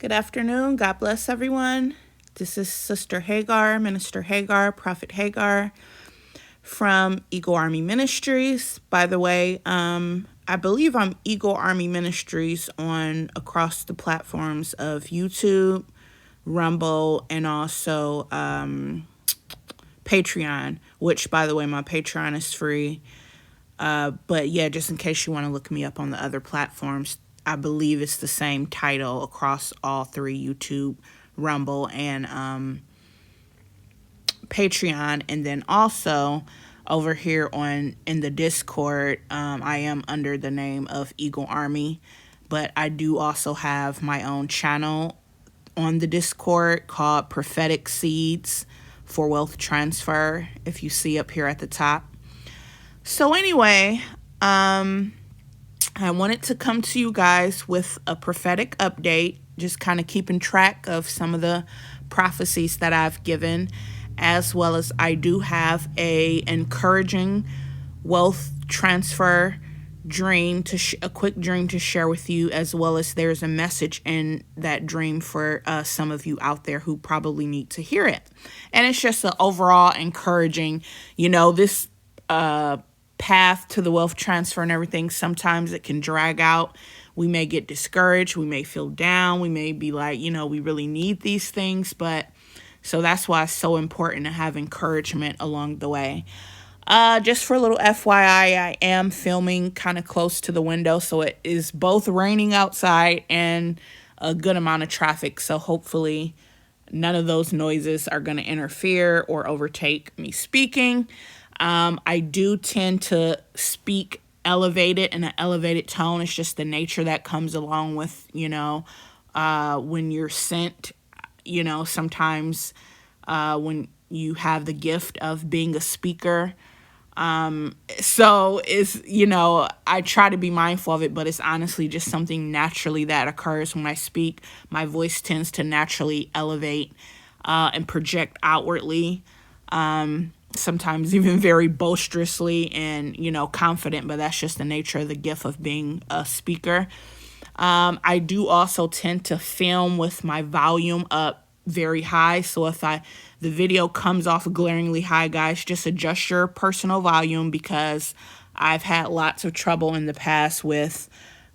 Good afternoon. God bless everyone. This is Sister Hagar, Minister Hagar, Prophet Hagar from Eagle Army Ministries. By the way, I believe I'm Eagle Army Ministries on across the platforms of YouTube, Rumble, and also Patreon, which, by the way, my Patreon is free. But yeah, just in case you want to look me up on the other platforms, I believe it's the same title across all three: YouTube, Rumble, and Patreon. And then also over here in the Discord, I am under the name of Eagle Army, but I do also have my own channel on the Discord called Prophetic Seeds for Wealth Transfer, if you see up here at the top. So anyway, I wanted to come to you guys with a prophetic update, just kind of keeping track of some of the prophecies that I've given, as well as I do have a encouraging wealth transfer dream a quick dream to share with you, as well as there's a message in that dream for some of you out there who probably need to hear it. And it's just an overall encouraging, this path to the wealth transfer and everything. Sometimes it can drag out. We may get discouraged. We may feel down. We may be like, we really need these things. But so that's why it's so important to have encouragement along the way. Just for a little FYI, I am filming kind of close to the window, so it is both raining outside and a good amount of traffic. So hopefully none of those noises are going to interfere or overtake me speaking. I do tend to speak elevated in an elevated tone. It's just the nature that comes along with, when you're sent, sometimes when you have the gift of being a speaker. So it's, I try to be mindful of it, but it's honestly just something naturally that occurs when I speak. My voice tends to naturally elevate and project outwardly. Sometimes even very boisterously and, confident, but that's just the nature of the gift of being a speaker. I do also tend to film with my volume up very high. So if the video comes off glaringly high, guys, just adjust your personal volume, because I've had lots of trouble in the past with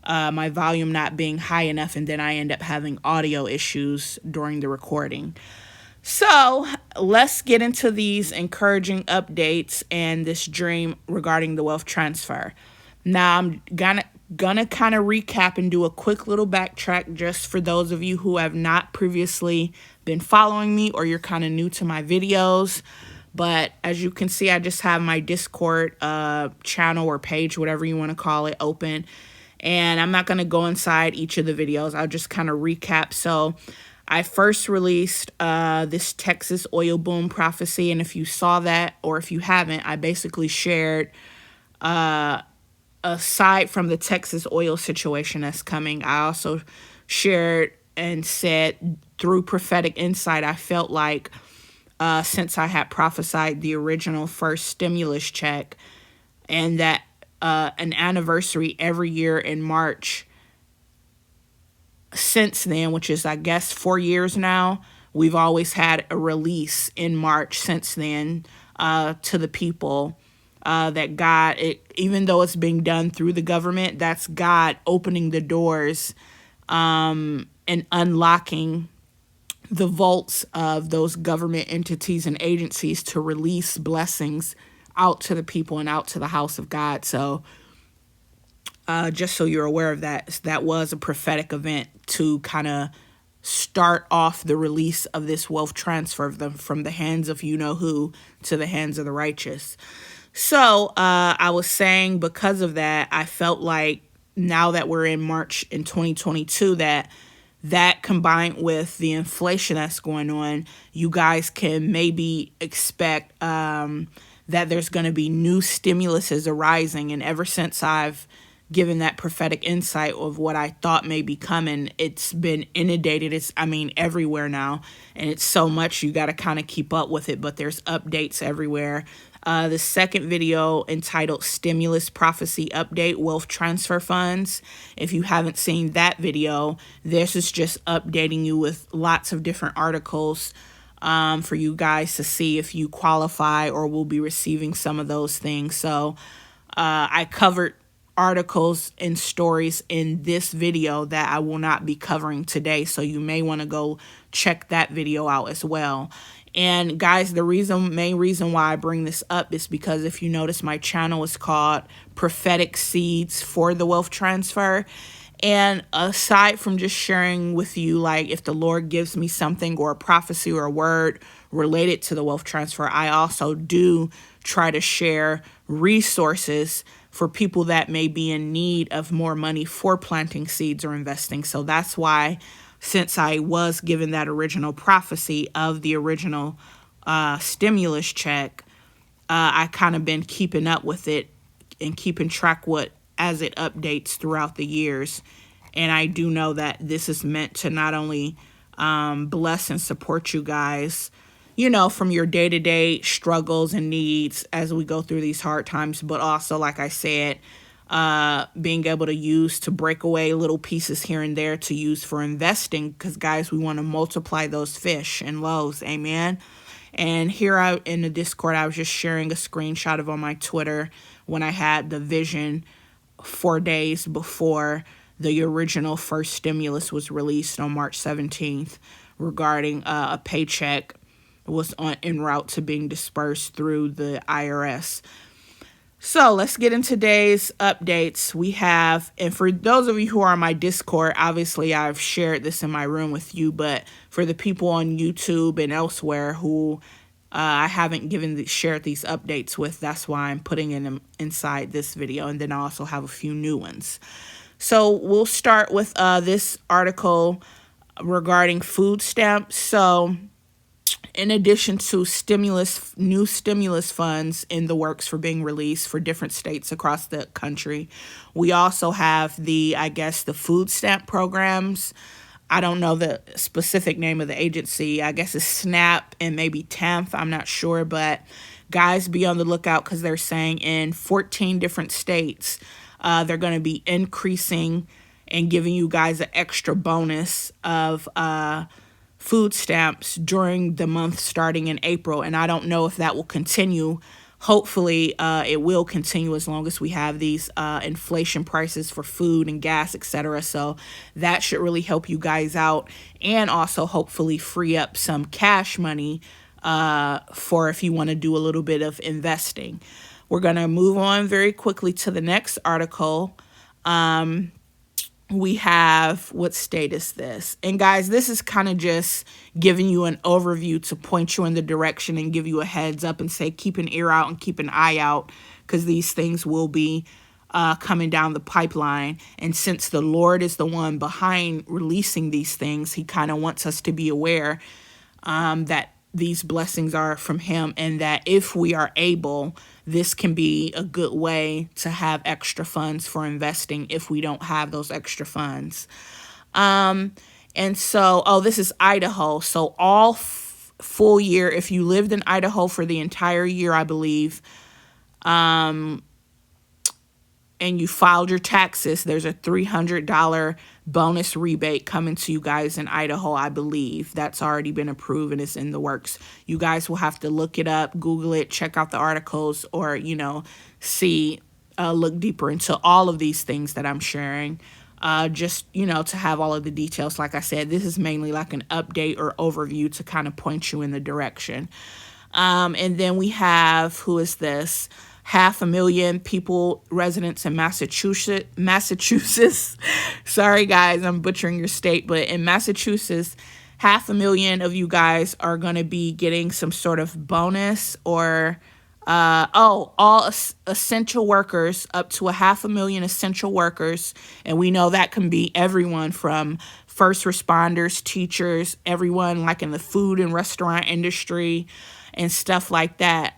my volume not being high enough, and then I end up having audio issues during the recording. So let's get into these encouraging updates and this dream regarding the wealth transfer. Now I'm gonna kind of recap and do a quick little backtrack just for those of you who have not previously been following me, or you're kind of new to my videos. But as you can see, I just have my Discord channel or page, whatever you want to call it, open. And I'm not going to go inside each of the videos. I'll just kind of recap. So I first released this Texas oil boom prophecy, and if you saw that, or if you haven't, I basically shared, aside from the Texas oil situation that's coming, I also shared and said through prophetic insight, I felt like since I had prophesied the original first stimulus check, and that an anniversary every year in March since then, which is, I guess, 4 years now, we've always had a release in March since then to the people, that God, even though it's being done through the government, that's God opening the doors and unlocking the vaults of those government entities and agencies to release blessings out to the people and out to the house of God. So just so you're aware of that, that was a prophetic event to kind of start off the release of this wealth transfer of them from the hands of you-know-who to the hands of the righteous. So I was saying, because of that, I felt like now that we're in March in 2022, that combined with the inflation that's going on, you guys can maybe expect that there's going to be new stimuluses arising. And ever since I've given that prophetic insight of what I thought may be coming, it's been inundated. It's everywhere now. And it's so much, you got to kind of keep up with it. But there's updates everywhere. The second video entitled Stimulus Prophecy Update Wealth Transfer Funds. If you haven't seen that video, this is just updating you with lots of different articles for you guys to see if you qualify or will be receiving some of those things. So I covered articles and stories in this video that I will not be covering today, so you may want to go check that video out as well. And guys, the main reason why I bring this up is because if you notice, my channel is called Prophetic Seeds for the Wealth Transfer. And aside from just sharing with you, like, if the Lord gives me something or a prophecy or a word related to the wealth transfer, I also do try to share resources for people that may be in need of more money for planting seeds or investing. So that's why, since I was given that original prophecy of the original stimulus check, I kind of been keeping up with it and keeping track as it updates throughout the years. And I do know that this is meant to not only bless and support you guys, from your day-to-day struggles and needs as we go through these hard times, but also, like I said, being able to use to break away little pieces here and there to use for investing, because guys, we want to multiply those fish and loaves. Amen. And here in the Discord, I was just sharing a screenshot of on my Twitter when I had the vision 4 days before the original first stimulus was released on March 17th regarding a paycheck was en route to being dispersed through the IRS. So let's get into today's updates. We have, and for those of you who are on my Discord, obviously I've shared this in my room with you, but for the people on YouTube and elsewhere who I haven't shared these updates with, that's why I'm putting them inside this video. And then I also have a few new ones. So we'll start with this article regarding food stamps. So in addition to new stimulus funds in the works for being released for different states across the country, we also have the food stamp programs. I don't know the specific name of the agency. I guess it's SNAP and maybe TAMF. I'm not sure, but guys, be on the lookout, because they're saying in 14 different states, they're going to be increasing and giving you guys an extra bonus of food stamps during the month starting in April. And I don't know if that will continue. Hopefully, it will continue as long as we have these inflation prices for food and gas, etc. So that should really help you guys out, and also hopefully free up some cash money for if you want to do a little bit of investing. We're going to move on very quickly to the next article. We have, what state is this? And guys, this is kind of just giving you an overview to point you in the direction and give you a heads up and say, keep an ear out and keep an eye out, because these things will be coming down the pipeline. And since the Lord is the one behind releasing these things, he kind of wants us to be aware that these blessings are from him, and that if we are able, this can be a good way to have extra funds for investing if we don't have those extra funds. And so, this is Idaho. So all full year, if you lived in Idaho for the entire year, I believe, and you filed your taxes, there's a $300 bonus rebate coming to you guys in Idaho, I believe. That's already been approved and it's in the works. You guys will have to look it up, Google it, check out the articles, or, look deeper into all of these things that I'm sharing. Just, to have all of the details. Like I said, this is mainly like an update or overview to kind of point you in the direction. And then we have, who is this? 500,000 people, residents in Massachusetts. Sorry, guys, I'm butchering your state, but in Massachusetts, 500,000 of you guys are going to be getting some sort of bonus, or all essential workers, up to 500,000 essential workers. And we know that can be everyone from first responders, teachers, everyone like in the food and restaurant industry and stuff like that.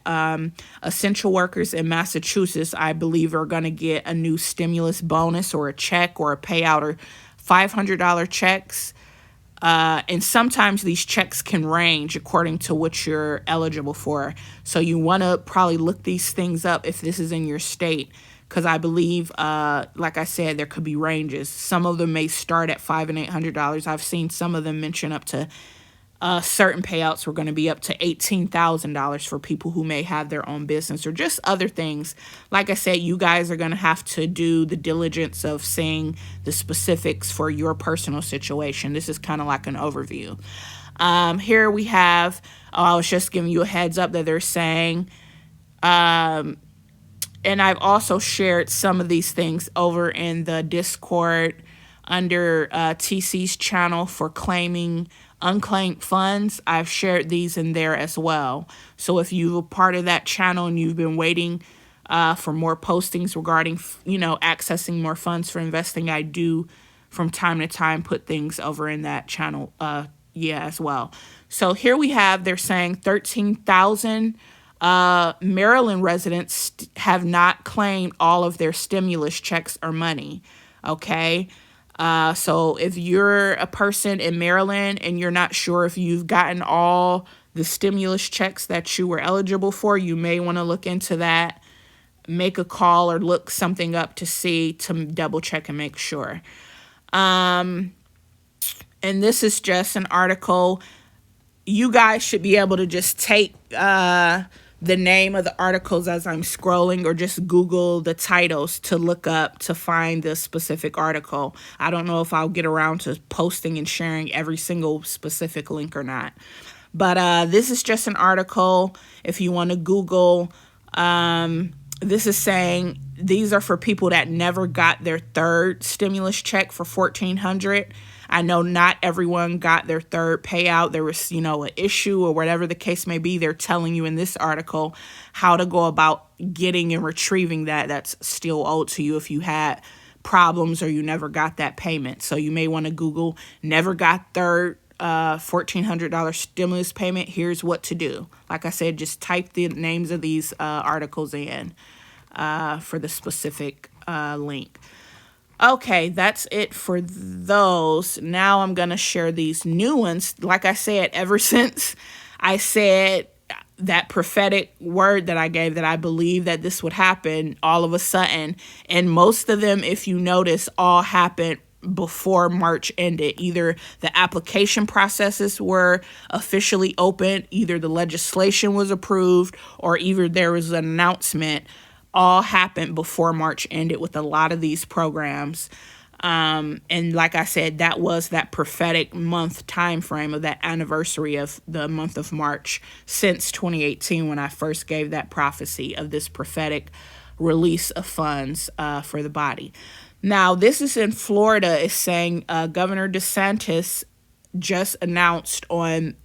Essential workers in Massachusetts, I believe, are going to get a new stimulus bonus or a check or a payout, or $500 checks And sometimes these checks can range according to what you're eligible for. So you want to probably look these things up if this is in your state, because I believe, like I said, there could be ranges. Some of them may start at $500 and $800. I've seen some of them mention up to certain payouts were going to be up to $18,000 for people who may have their own business or just other things. Like I said, you guys are going to have to do the diligence of seeing the specifics for your personal situation. This is kind of like an overview. Here we have, I was just giving you a heads up that they're saying, and I've also shared some of these things over in the Discord under TC's channel for claiming unclaimed funds. I've shared these in there as well. So if you're part of that channel and you've been waiting for more postings regarding, accessing more funds for investing, I do from time to time put things over in that channel, as well. So here we have, they're saying 13,000 Maryland residents have not claimed all of their stimulus checks or money. Okay. So if you're a person in Maryland and you're not sure if you've gotten all the stimulus checks that you were eligible for, you may want to look into that, make a call or look something up to see, to double check and make sure. And this is just an article. You guys should be able to just take the name of the articles as I'm scrolling, or just Google the titles to look up to find the specific article. I don't know if I'll get around to posting and sharing every single specific link or not. But this is just an article. If you want to Google, this is saying these are for people that never got their third stimulus check for $1,400. I know not everyone got their third payout. There was, an issue or whatever the case may be. They're telling you in this article how to go about getting and retrieving that's still owed to you if you had problems or you never got that payment. So you may want to Google never got third $1,400 stimulus payment. Here's what to do. Like I said, just type the names of these articles in for the specific link. Okay, that's it for those. Now I'm going to share these new ones. Like I said, ever since I said that prophetic word that I gave, that I believe that this would happen all of a sudden, and most of them, if you notice, all happened before March ended. Either the application processes were officially open, either the legislation was approved, or either there was an announcement. All happened before March ended with a lot of these programs. And like I said, that was that prophetic month time frame of that anniversary of the month of March since 2018, when I first gave that prophecy of this prophetic release of funds for the body. Now, this is in Florida. It's saying Governor DeSantis just announced on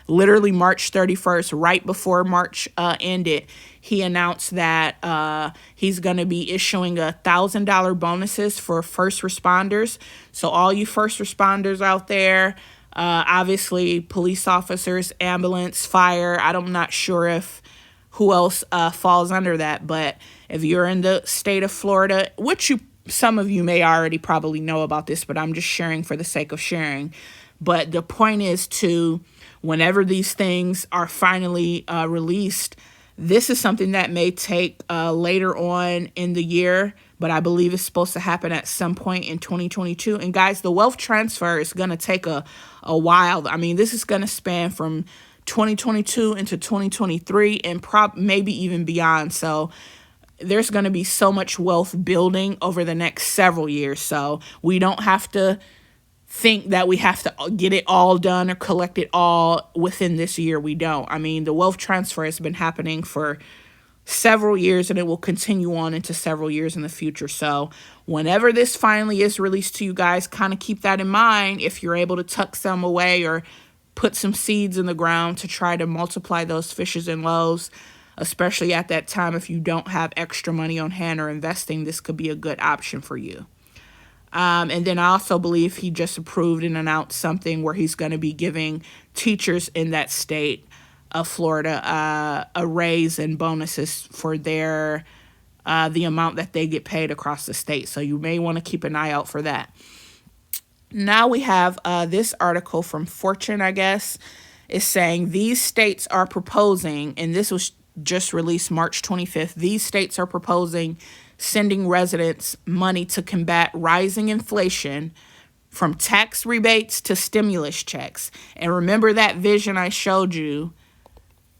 literally March 31st, right before March ended, he announced that he's going to be issuing $1,000 bonuses for first responders. So all you first responders out there, obviously police officers, ambulance, fire, I'm not sure if who else falls under that, but if you're in the state of Florida, which some of you may already probably know about this, but I'm just sharing for the sake of sharing. But the point is whenever these things are finally released, this is something that may take later on in the year, but I believe it's supposed to happen at some point in 2022. And guys, the wealth transfer is going to take a while. I mean, this is going to span from 2022 into 2023 and maybe even beyond. So there's going to be so much wealth building over the next several years. So we don't have to think that we have to get it all done or collect it all within this year. We don't. I mean, the wealth transfer has been happening for several years, and it will continue on into several years in the future. So whenever this finally is released to you guys, kind of keep that in mind. If you're able to tuck some away or put some seeds in the ground to try to multiply those fishes and loaves, especially at that time, if you don't have extra money on hand or investing, this could be a good option for you. And then I also believe he just approved and announced something where he's going to be giving teachers in that state of Florida a raise and bonuses for their the amount that they get paid across the state. So you may want to keep an eye out for that. Now we have this article from Fortune, I guess, is saying these states are proposing, and this was just released March 25th, these states are proposing sending residents money to combat rising inflation from tax rebates to stimulus checks. And remember that vision I showed you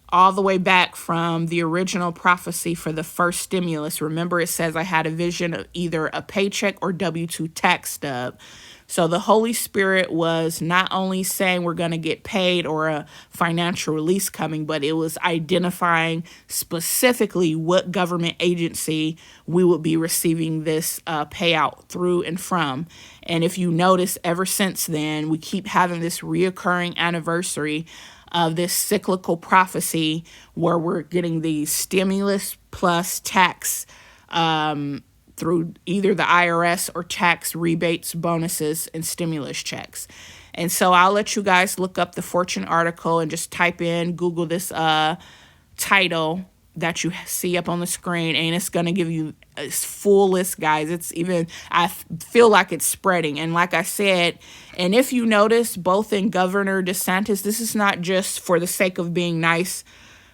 all the way back from the original prophecy for the first stimulus. Remember, it says I had a vision of either a paycheck or W-2 tax stub. So the Holy Spirit was not only saying we're going to get paid or a financial release coming, but it was identifying specifically what government agency we would be receiving this payout through and from. And if you notice, ever since then, we keep having this reoccurring anniversary of this cyclical prophecy where we're getting the stimulus plus tax through either the IRS or tax rebates, bonuses, and stimulus checks. And so I'll let you guys look up the Fortune article and just type in, Google this title that you see up on the screen, and it's going to give you a full list, guys. It's even, I feel like it's spreading. And like I said, and if you notice, both in Governor DeSantis, this is not just for the sake of being nice,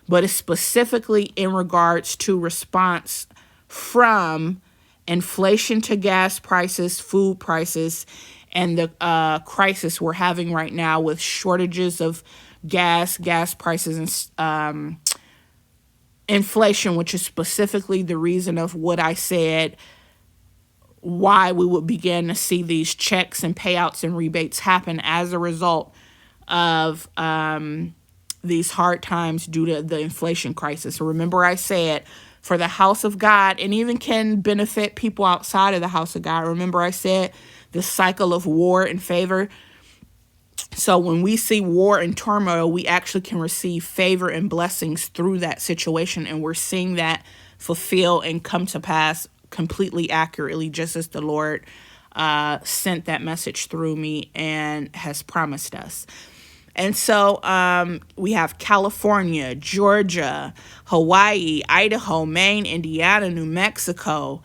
but it's specifically in regards to response from inflation to gas prices, food prices, and the crisis we're having right now with shortages of gas prices, and inflation, which is specifically the reason of what I said, why we would begin to see these checks and payouts and rebates happen as a result of these hard times due to the inflation crisis. So remember, I said for the house of God, and even can benefit people outside of the house of God. Remember, I said the cycle of war and favor. So when we see war and turmoil, we actually can receive favor and blessings through that situation. And we're seeing that fulfill and come to pass completely accurately, just as the Lord sent that message through me and has promised us. And so we have California, Georgia, Hawaii, Idaho, Maine, Indiana, New Mexico.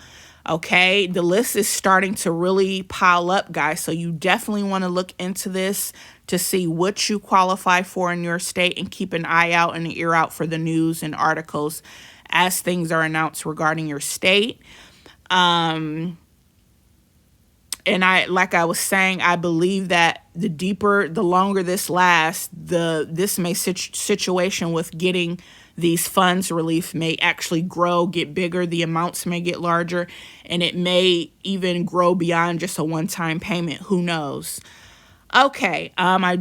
Okay, the list is starting to really pile up, guys. So you definitely want to look into this to see what you qualify for in your state, and keep an eye out and an ear out for the news and articles as things are announced regarding your state. And like I was saying, I believe that the longer this lasts, this situation with getting these funds relief may actually grow, get bigger. The amounts may get larger, and it may even grow beyond just a one-time payment. Who knows? Okay, I